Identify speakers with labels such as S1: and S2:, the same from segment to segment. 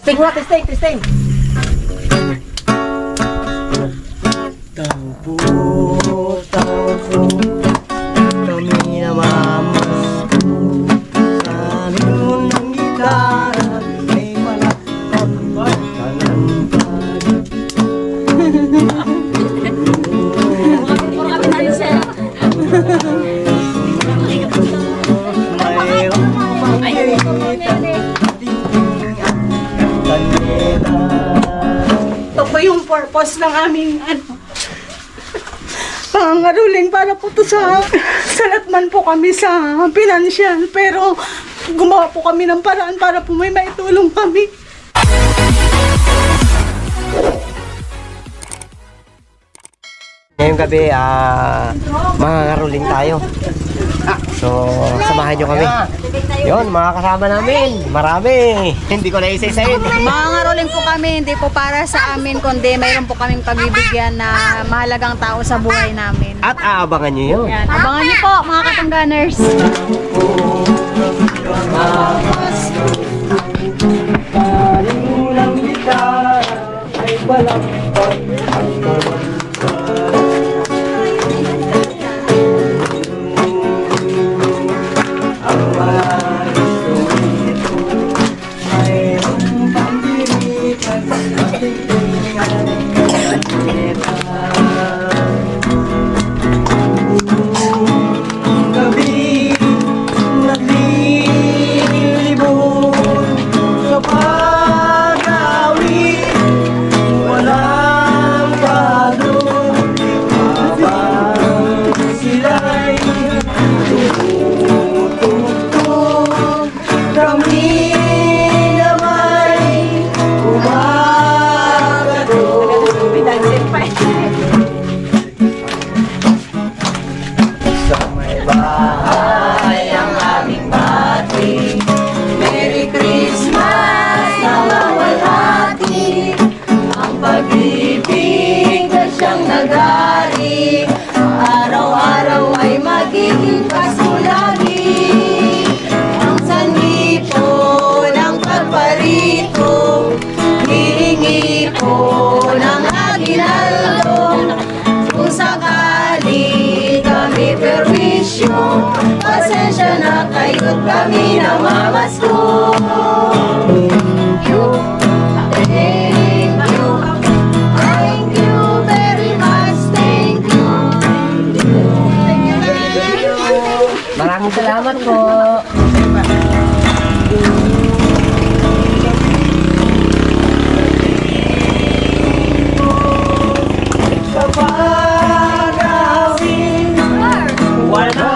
S1: Testing mo, testing.
S2: Taupo, kami na mamas sa ringon ng gitara ay malakot kalantad. Mayroong
S3: Ito po yung purpose ng aming pangaruling para po to sa salatman po kami sa financial, pero gumawa po kami ng paraan para po may maitulong kami.
S2: Ngayong gabi, mangangaruling tayo. So, samahan nyo kami. Yun, mga kasama namin. Marami. Hindi ko na isa-isahin.
S4: Mga ngaruling po kami, hindi po para sa amin, kundi mayroon po kaming pagbibigyan na mahalagang tao sa buhay namin.
S2: At aabangan nyo yun.
S4: Yan. Abangan niyo po, mga katangganers.
S2: Kalimulang gitara ay balakot ang ang mga instrumento ay pambiritan sa tingtingan ng kaneta. Gabi naglilibot sa pag-awit, walang padong habang sila'y tumutugtog. Kami na may umagadong sa may bahay ang aming bati. Merry Christmas, nawawalhati ang pag-ibig na siyang nagari. Araw-araw ay magiging kasulagi. Ang sanhi po ng pagparito, hihingi po ng aginaldo. Kung sakali kami perwisyo, pasensya na kayo't kami na mamasko. Thank you, thank you very much, thank you. Maraming salamat po. Sa pag-awit, wala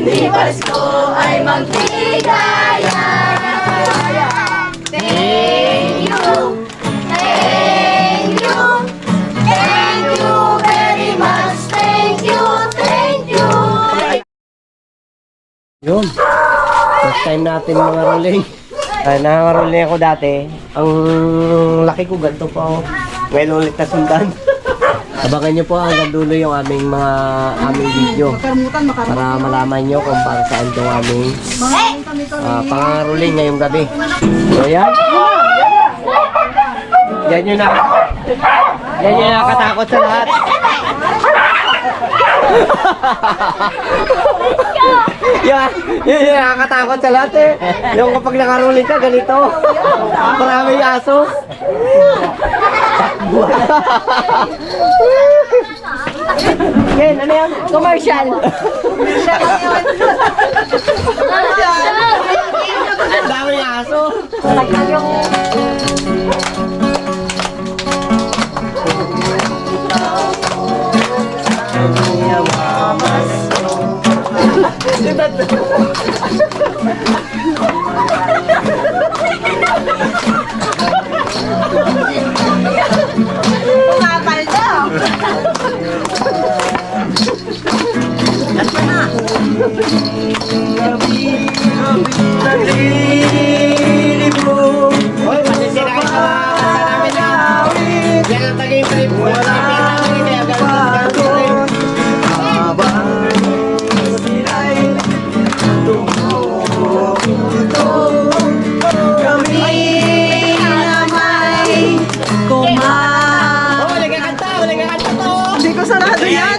S4: hindi Pasko ay magligaya. Thank you, thank you, thank you very much. Thank you, thank you.
S2: Yun. First time natin mga rolling. Nangangaroling ako dati. Ang laki ko ganito pa ako. Ngayon ulit na sundan. Abangan nyo po hanggang dulo yung aming video. Para malaman nyo kung para saan itong aming pangangaroling ngayong gabi. So yan. Yan yung nakakatakot sa lahat. Yan yung nakakatakot sa lahat eh. Yung kapag nakaruling ka, ganito. Maraming aso. Ken, ano yan?
S4: Commercial.
S2: Ang daming aso. Hoy, masisira kayo sa mga kanta namin na. Yan ang tagay trip. Wala namin kaya gano'n.
S3: Hindi ko sarado yan.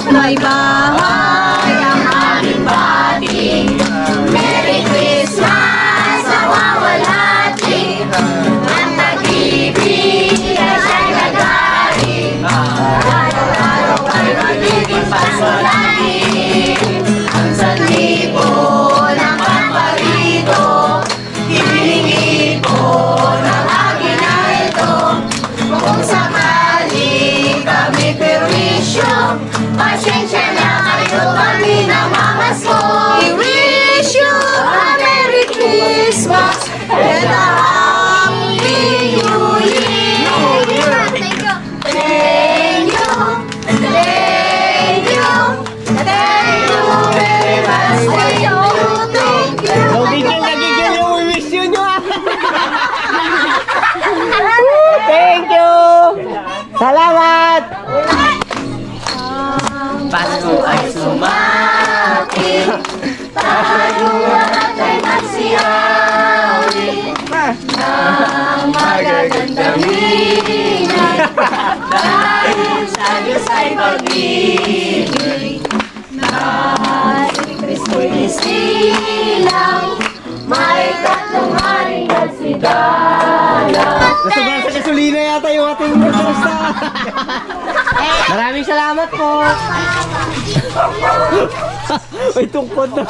S4: May bahay ang aming bati. Merry Christmas sa wawalhati. Ang pag-ibig ay siya'y nagari. Araw-araw ay magiging pasulati. Ang sanlibo ng pamparito. Hiningi ko ng akin na ito. Kung sakali kami perwisyo, pasensya na kayo kami namamasko. We wish you a Merry Christmas and a Happy New Year. Thank you. Thank you. Thank you. Thank you very much. Thank you. Thank you.
S2: Nagigil yung wish yun nyo ah. Thank you! Salamat!
S4: Pasko ay sumapit, tayo lahat ay magsiyawi ng magagandang hiling dahil sa Diyos ay pag-ibig na si Kristo'y isilang may tatlong haring nagsidala.
S2: Gusto ba sa gasolina yata yung ating motorista? Maraming salamat po! May tungkod na.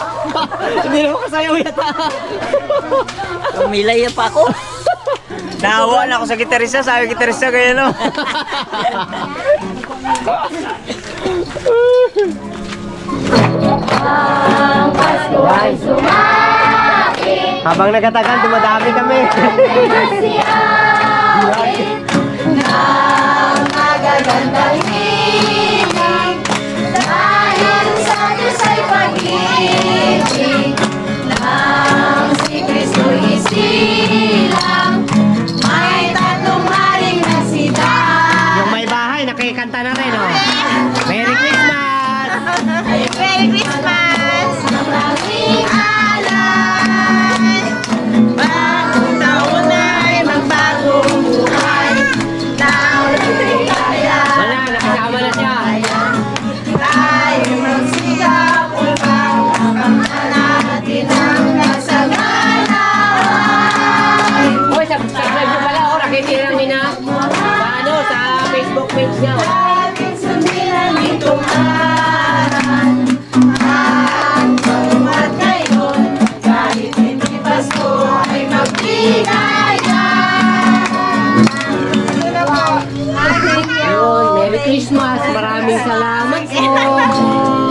S2: Hindi naman kasayaw yata.
S1: Umilay pa ako. Nahawa na ako sa gitarista. Sabi gitarista kayo no.
S4: Ang Pasko ay sumapit,
S2: Habang nagatagal, dumadami kami.
S4: masiyawin ng magagandang hiling dahil sa Diyos ay pag-ibig nang si Kristo'y isilang may tatlong haring nagsidala.
S2: Yung may bahay, nakikanta na rin, oh. Merry Christmas!
S4: Merry Christmas! Maraming alay, bagong taon ay magbagong buhay. Taon ay ligaya,
S2: Wala, nakasama na siya.
S4: tayo magsigap upang makamtan natin ang kasaganahan.
S2: Hoy, subscribe nyo pala, oh. Nakikita lang nina. Paano, sa Facebook page niya, oh.
S4: Ating sundin ang itong aral. At bawat ngayon, kahit hindi Pasko ay magligaya.
S2: Yun, Merry Christmas. Maraming salamat po.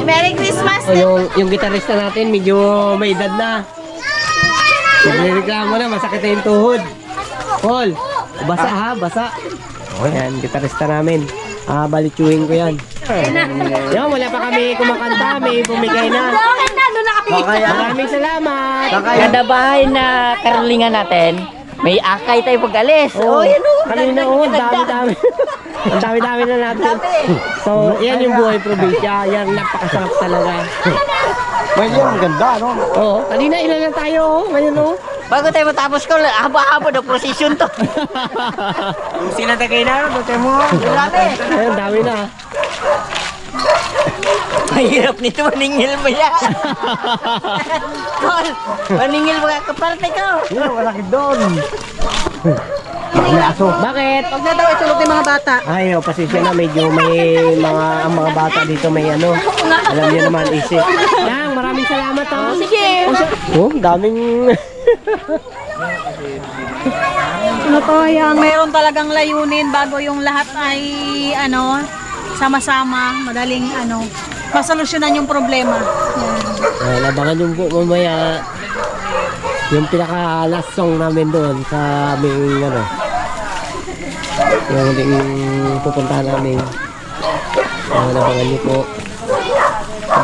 S4: Merry Christmas
S2: yung gitarista natin, medyo may edad na. Nagreklamo na, masakit na yung tuhod. Paul, basa ha, basa. O yan, gitarista namin. Balituhin ko yan. Yan, wala pa kami kumakanta, may bumigay na. Maraming salamat.
S5: Kada bahay na karolingan natin, may akay tayo pag-alis.
S2: Oh, kanina dami-dami. Ang dami-dami na natin. So, yan yung buhay probinsya. Yan, napakasarap talaga.
S1: Well, yan, ganda, no?
S2: Oo, kanina ilan na tayo, ngayon oh.
S5: Bago tayo matapos ko, haba-haba na prosesyon to.
S1: Kung sila tagay na, doon mo.
S2: Ayun, dami na.
S5: Mahirap nito, maningil mo yan. Paul, maningil mo ka kaparte ko.
S1: Yan, malaki doon.
S2: Bakit?
S3: Huwag na daw itulog ng mga bata.
S2: Ay, pasensya na, medyo may ang mga bata dito may ano. Alam niyo naman, isip. Yang, maraming salamat oh.
S5: Sige.
S2: Oh, daming...
S4: Ano to, yung mayroon talagang layunin bago yung lahat ay ano, sama-sama, madaling ano, masolusyonan yung problema. Yan.
S2: Labangan yung po mamaya yung pinaka-last song namin doon sa aming ano, yung huling pupuntahan namin. Labangan niyo po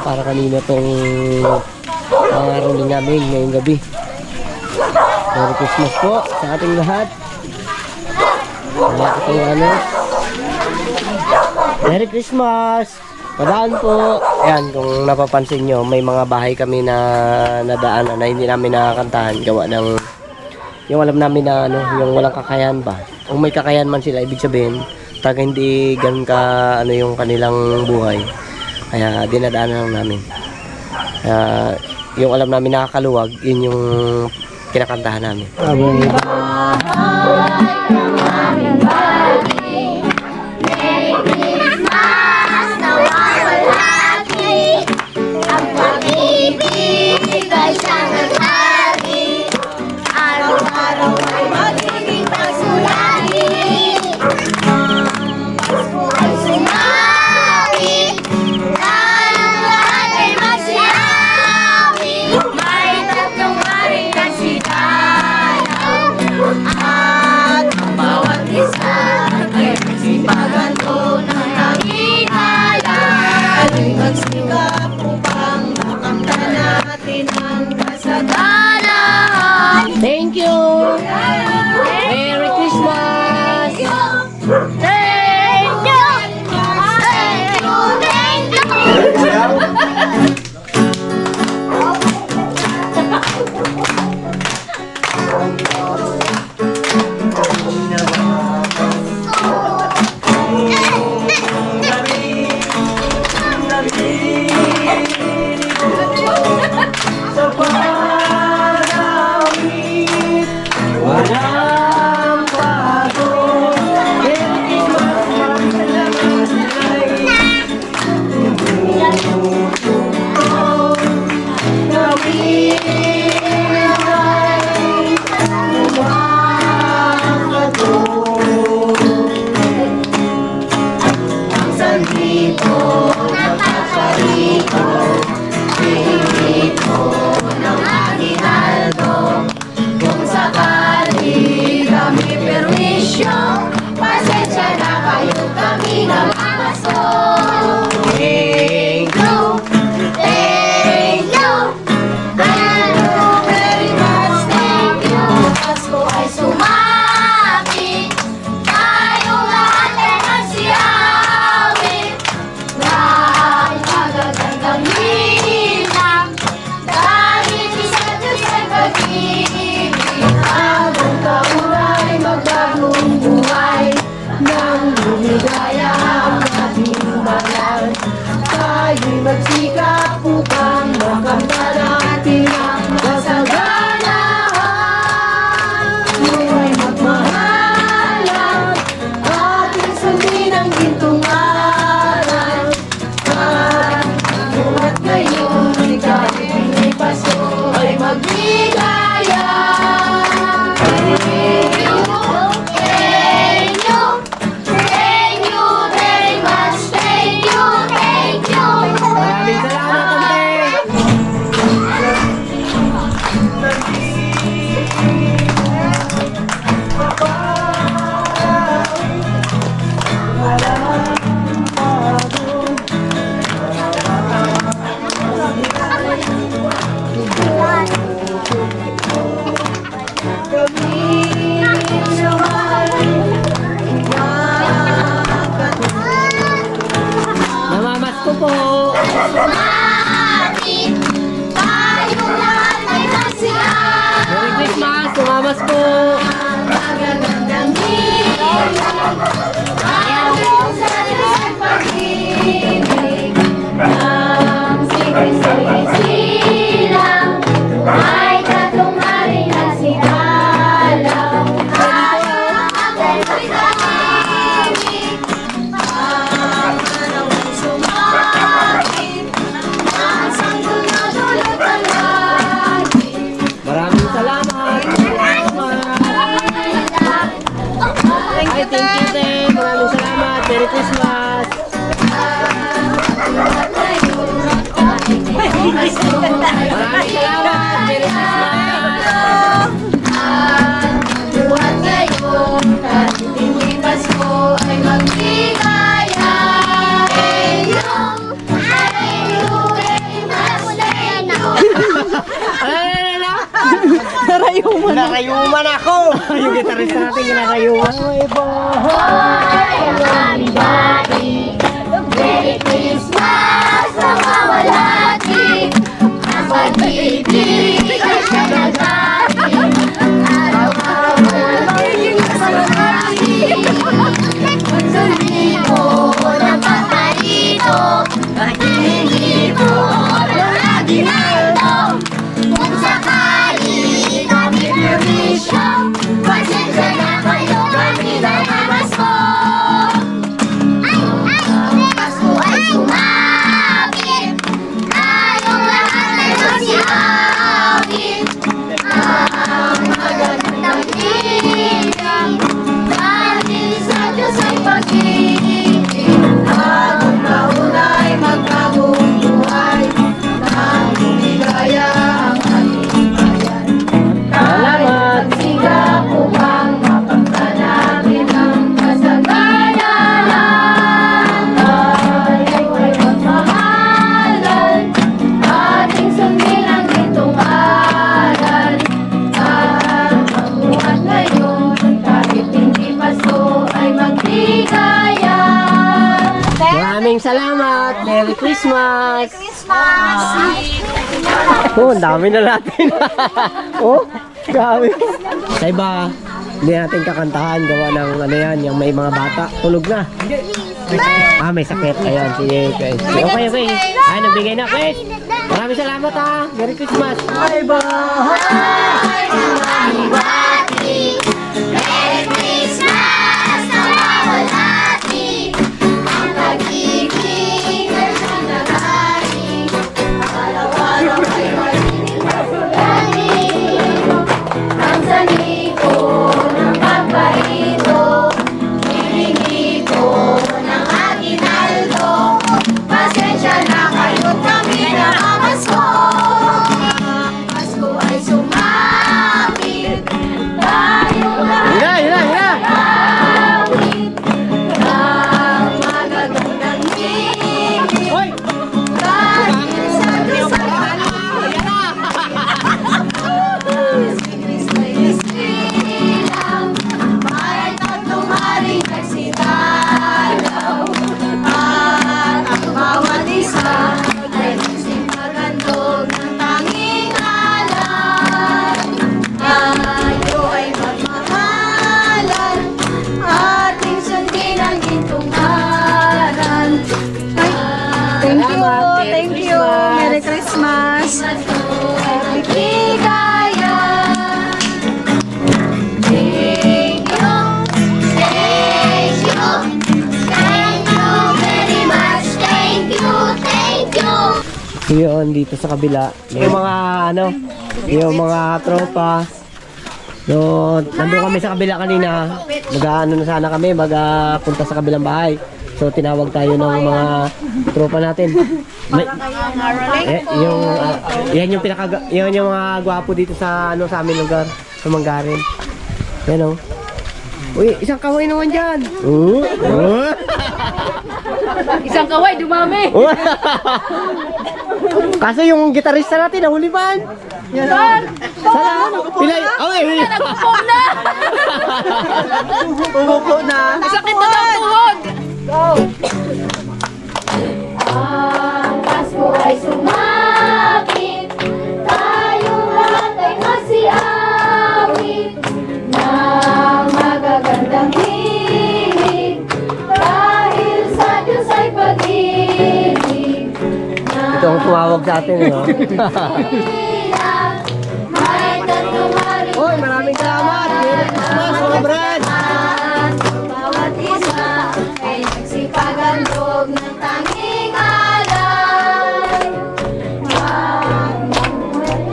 S2: para kanina tong mga rolling namin ngayong gabi. Merry Christmas po sa ating lahat. Wala itong ano. Merry Christmas! Padaan po. Ayan, kung napapansin nyo, may mga bahay kami na nadaanan na hindi namin nakakantahan. Gawa ng, yung alam namin na ano, yung walang kakayahan ba. Kung may kakayahan man sila, ibig sabihin, taga hindi ganun ka ano yung kanilang buhay. Kaya dinadaanan lang namin. Yung alam namin nakakaluwag, yun yung kinakantahan namin. Thank you! Merry Christmas!
S6: Thank you! Thank you! Thank you! Pasensya na kayo, kami namamaso. Thank you, thank you, thank you very much, thank you. Pasko ay sumapit, tayong lahat ay magsiyawit. Dahil magagandang ninang, dahil isa't Diyos ay pag-ibig. Ang buong taon ay magbagong buhay. Nang lumigaya ang ating bayan, tayo'y magsikap upang makamtan natin ang kasaganahan. Buhay magmahalan, ating sundin ang gintong aral. At ngayon, kahit may Pasko ay magbigaya. Thank you, thank you. Thank you very much. Thank you, thank you.
S2: Maraming salamat, Ante! po.
S6: Sumapit, tayong lahat ay masaya.
S2: Merry Christmas, tumamas po.
S6: Magagandang hilang, ayaw sa Diyos pag-ibig. Ang si Kristo'y silang, ay tatlong hari na sigalang. Ang ako'y tahimik, ang araw ay sumapit, ang santo na dulot ang langit.
S2: Maraming salamat. Ay, thank you, te. Maraming salamat. Merry Christmas. Maraming salamat. Merry Christmas.
S6: Buhat ngayon, kahit hindi Pasko ay magligaya. Inyong
S2: Narayuman ako. Yung gitarista natin ginarayuman.
S6: Merry Christmas, mawawalati. Ang pag-ibig ay siya nagdati. Araw-araw ay magiging masalaki. Magsulipo ng paparito, maghihingipo ng aginaldo. Kung sakali kami permisyo, pasensya na kayo kami na namasko. Pasko ay sumapit, tayong lahat ay masiyawin. Ang magandang hiling, dahil sa Diyos ay pag-ibig. Ang nauna ay magbagong buhay, nang lumigaya ang ating bayan.
S2: Salamat.
S6: Sigap upang mapagpalapit ang kasaganahan. Tayo ay magmahalan, ating sundin ang gintong aral. At ang buhat ngayon, kahit hindi Pasko ay magligaya.
S2: Maraming salamat. Merry Christmas. Oh, ang dami na natin. Oh, grabe. Sa iba, hindi natin kakantahan. Gawa ng ano yan, yung may mga bata. Tulog na. Ah, may sakit. Ayun, sige, guys. Okay, okay. Ay, nagbigay na, guys. Maraming salamat, ha. Merry Christmas.
S6: Bati, Merry Christmas, nawawalati. Ang pag-ibig ay siyang nagari. Araw-araw ay magiging masulani. Ang saniko ng pagbarito, hihingi ko ng aginaldo. Pasensya na kayo kami na amasko. Pasko ay sumapit, tayong lahat
S2: Hila, hila, hila.
S6: awit. Ang magagandang hiling, dahil sa Diyos ay si Kristo'y isilang, may tatlong haring nagsidalaw. At ang bawat isa ay isang magandog ng tanging alam. Tayo ay magmahalan, ating sundin ang gintong aral.
S4: Thank you.
S2: Salamat.
S4: Thank you. Merry Christmas.
S6: Happy Ligaya. Thank you, thank you, thank you very much. Thank you, thank you.
S2: Yun, dito sa kabila. Yung mga, ano, yung mga tropa. So, nandun kami sa kabila kanina. Mag-ano na sana kami, mag-punta sa kabilang bahay. So, tinawag tayo ng mga tropa natin. Yan yung yan yung mga gwapo dito sa ano sa aming lugar, sa Manggarin. Yan oh. Uy, isang kaway naman dyan.
S5: Isang kaway, dumami.
S2: Kaso yung gitarista natin, nahulipan. Salamat. Pilay. Okay.
S5: Sakit na ng tuhod.
S6: Ah,
S2: tumawag sa atin, eh, no?
S6: May tatlong hari.
S2: Hoy, maraming salamat! Merry Christmas, mga brad!
S6: Bawat isa ay nagsipagandog ng tanging alay. Magmamahal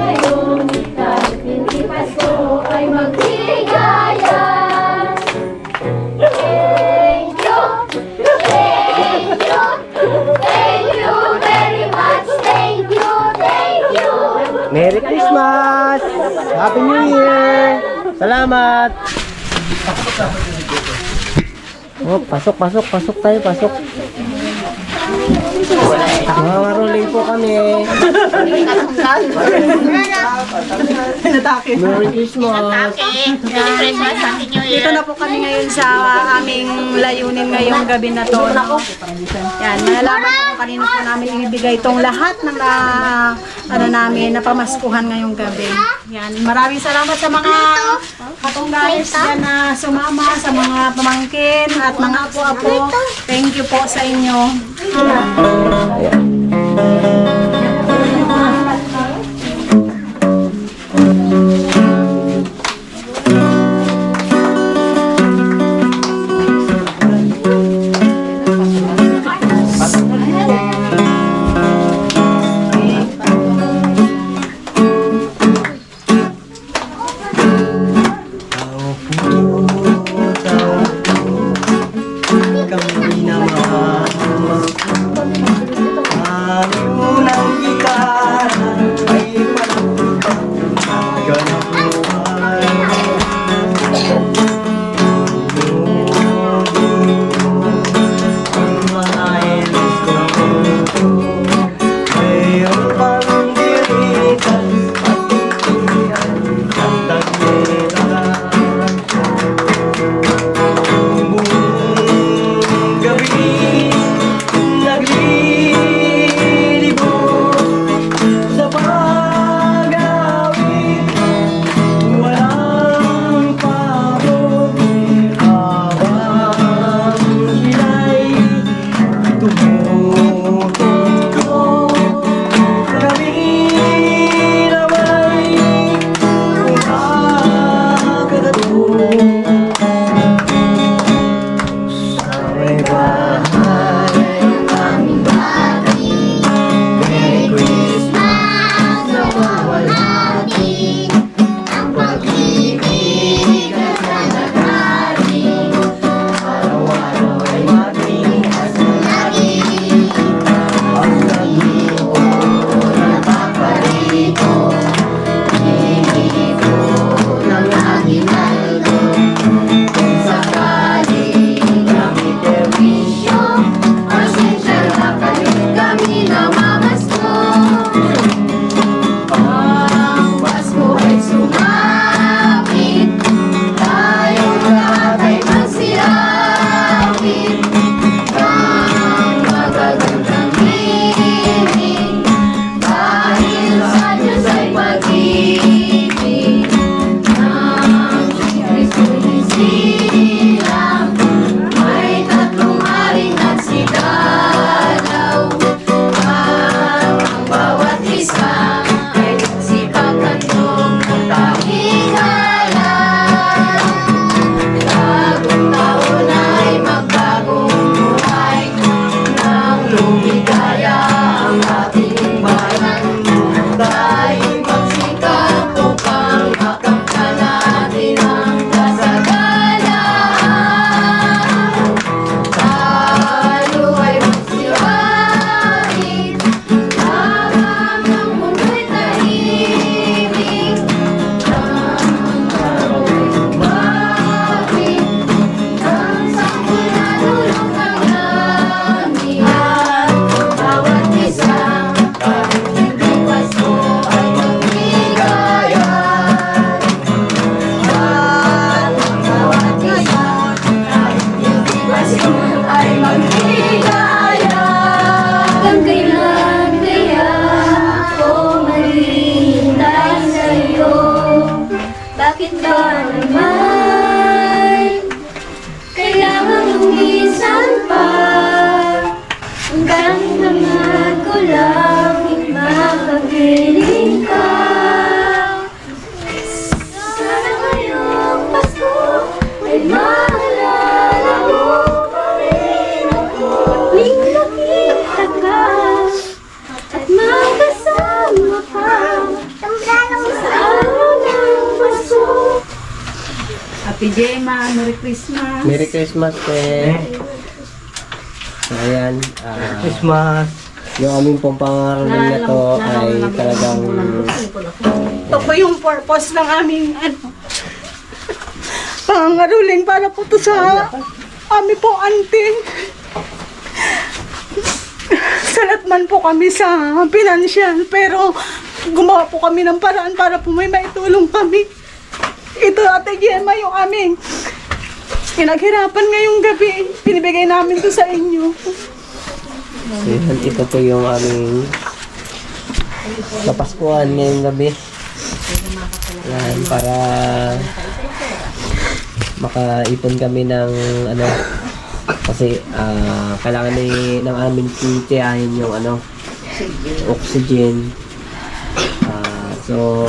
S6: ngayon, kahit hindi Pasko ay magligaya. Thank you, thank you, thank you very much. Thank you, thank you.
S2: Merry Christmas! Happy New Year! Salamat! Oh, pasok tayo, pasok. Mga maruling po kami. Merry Christmas!
S4: Dito na po kami ngayon sa aming layunin ngayong gabi na to. No? Yan, malalaman ko kung kanino po namin ibibigay itong lahat ng namin na pamaskuhan ngayong gabi. Yan, maraming salamat sa mga katunggalis dyan na sumama, sa mga pamangkin at mga apo-apo. Thank you po sa inyo.
S6: Hanggang naman ko lang piling ka. Sana ngayong Pasko ay maalala mo pa rin ako. Muling nakita ka at magkasama ka sa araw ng Pasko.
S4: Happy Gemma, Merry Christmas.
S2: Merry Christmas, te. So, ayan. Christmas. Yung aming pong pangaraling na to ay talagang
S3: Ito po yung purpose ng aming pangaruling para po to sa aming po auntie. Salat man po kami sa pinansyal, pero gumawa po kami ng paraan para po may maitulong kami. Ito, Ate Gemma, yung aming pinaghirapan ngayong gabi. Pinibigay namin to sa inyo.
S2: so, yan, ito po yung aming kapaskuhan ngayong gabi. Yan, para makaipon kami ng ano, kasi kailangan ng aming titiyahin yung ano, oxygen. So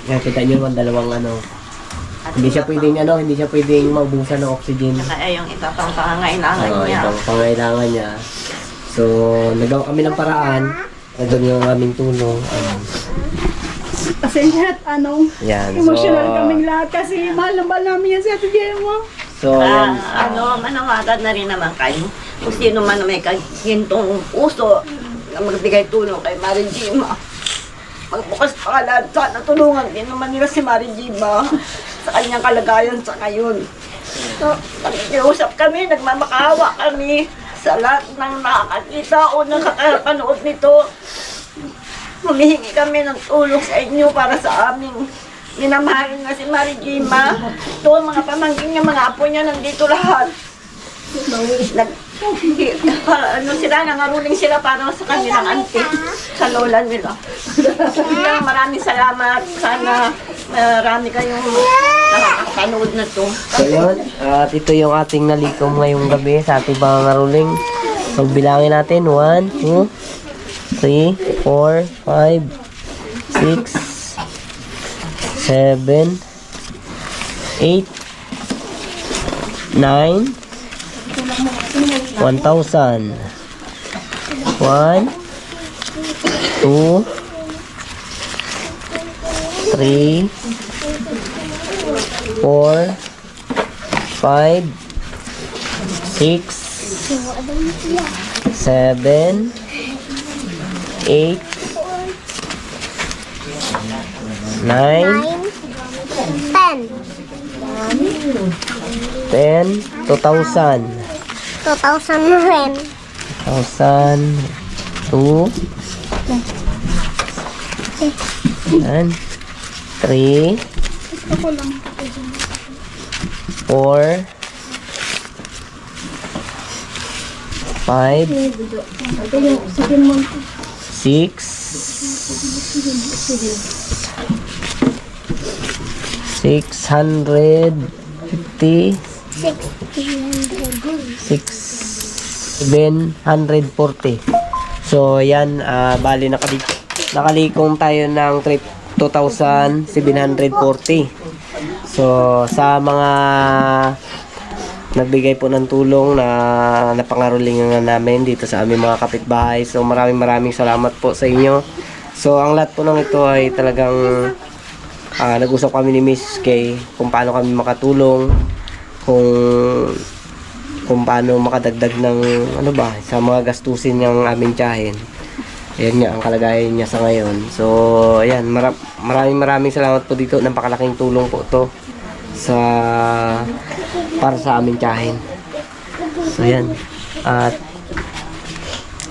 S2: kaya kita nyo naman dalawang ano, hindi siya pwedeng maubusan ng oxygen.
S5: Kaya yung ito pang pangangailangan niya.
S2: Itong pangailangan niya. So, nagawa kami ng paraan. Nandun yung aming tulong.
S3: Pasensya at
S2: Yan.
S3: emotional kaming lahat kasi mahal na mahal namin yan si Ate Gemma.
S2: So, yan.
S5: Manawagan na rin naman kayo. Kung sino man may kagintong puso na magbigay tulong kay Mari Gemma. Magbukas pangalan, sana tulungan din naman nila si Mari Gemma sa kanyang kalagayan sa ngayon. So, nakikiusap kami, nagmamakaawa kami sa lahat ng nakakakita o nakakapanood nito. Humihingi kami ng tulong sa inyo para sa aming minamahalin na si Mari Gemma. Ito, mga pamangkin niya, mga apo niya, nandito lahat. Sila, nangaruling sila para sa kanilang auntie, sa lola nila. Maraming salamat. Sana marami kayong nakakapanood na to.
S2: So, yun. At ito yung ating nalikom ngayong gabi sa ating pangangaruling. So, bilangin natin. 1, 2, 3, 4, 5, 6, 7, 8, 9, 1,000. 1, 2, 3, 4, 5, 6, 7, 8, 9, 10, 2,000.
S6: 2,000 rin.
S2: 1,000, 2, and 3, 4, 5, 6, 650, 740. So, yan, bali nakalikom tayo ng 2,740. So, sa mga nagbigay po ng tulong na napangarulingan namin dito sa aming mga kapitbahay. So, maraming salamat po sa inyo. So, ang lahat po ng ito ay talagang nag-usap kami ni Miss Kay kung paano kami makatulong, kung paano makadagdag ng sa mga gastusin ng aming tiyahin. Ayan nga ang kalagayan niya sa ngayon. So, ayan, maraming salamat po dito. Napakalaking tulong po to para sa aming tiyahin. So, ayan. At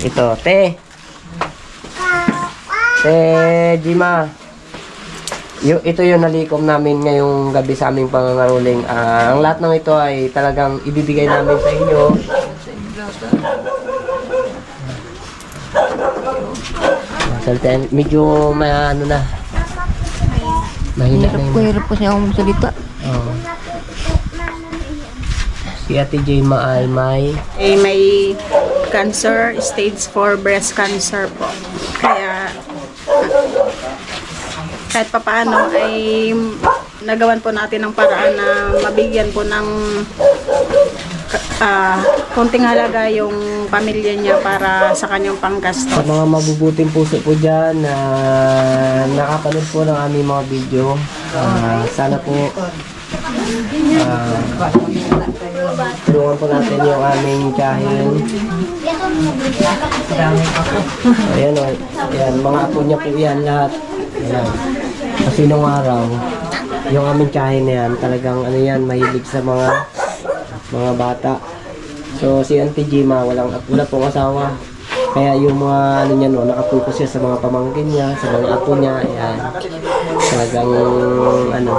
S2: ito, Te Gemma. Ito yung nalikom namin ngayong gabi sa aming pangangaruling. Ang lahat ng ito ay talagang ibibigay namin sa inyo. Medyo mahina na yung...
S5: Hirap po siya akong salita.
S2: Oh. Si Ate Gemma ay
S3: May cancer, stage 4 breast cancer po. Kaya
S4: kahit papaano ay nagawan po natin ng paraan na mabigyan po ng konting halaga yung pamilya niya para sa kanyang
S2: Sa
S4: panggastos.
S2: mga mabubuting puso po dyan na nakapanood po ng aming mga video, sana po tulungan po natin yung aming tiyahin. Ayan o, ayan, mga apo niya po yan lahat. Ayan. Kasi nung araw, yung aming tiyahin na yan, talagang ano yan, mahilig sa mga bata. So si Auntie Jima, wala pong asawa. Kaya yung mga ano niya no, nakapokus siya sa mga pamangkin niya, sa mga apo niya. Ayan. Talagang ano.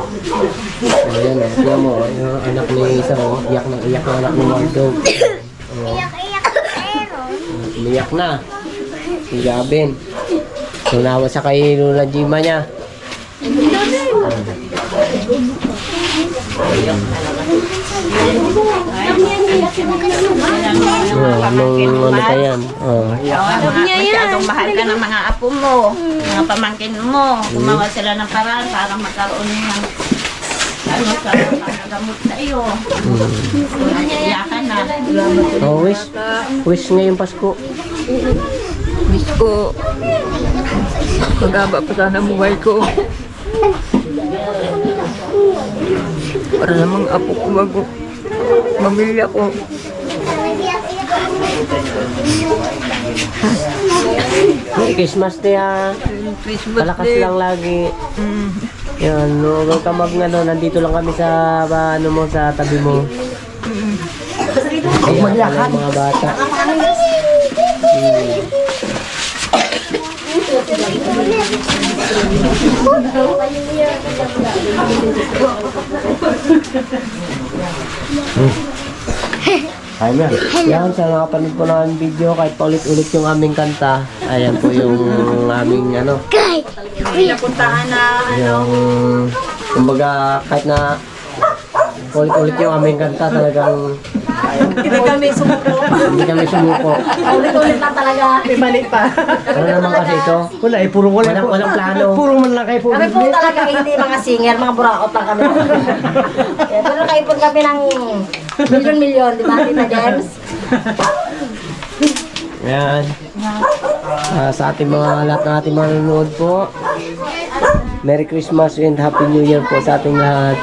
S2: Ayan o, tiyan mo, yung anak ni isa o, iyak na anak ni Waldo. Umiyak na. Si Gabin. So nawa siya kay Lola Jima niya. Ano pa yan?
S5: Masyadong mahal ka ng mga apo mo, mga pamangkin mo. Gumawa sila ng paraan para magkaroon ng ano sa gamot sa iyo. Iyakan na.
S2: Oh, wish ngayong Pasko.
S7: Wish ko, magaba pa sana buhay ko. Para namang apo ko mamilya ko.
S2: Christmas Day ha.
S7: Christmas
S2: Palakas
S7: Day.
S2: lang lagi. Yan, no, huwag ka nandito lang kami sa ano mo, sa tabi mo. Kaya pala mga bata. Ay man. Yan, sa nakapanood po ng aming video, kahit paulit-ulit yung aming kanta, ayan po yung aming ano,
S4: Napuntahan na
S2: yung, kumbaga, kahit na ulit-ulit yung aming kanta, talagang
S4: hindi kami sumuko.
S2: hindi kami sumuko.
S3: Ulit-ulit na talaga. May mali pa.
S2: Ano naman kasi ito?
S1: Wala, puro
S2: Walang plano.
S1: Puro man lang kayo.
S8: Kami po talaga hindi mga singer, mga buraot lang kami. Pero nakaipon kami ng milyon-milyon, di ba, Tita James?
S2: Ayan. Sa ating lahat ng ating mga nanonood po, Merry Christmas and Happy New Year po sa ating lahat.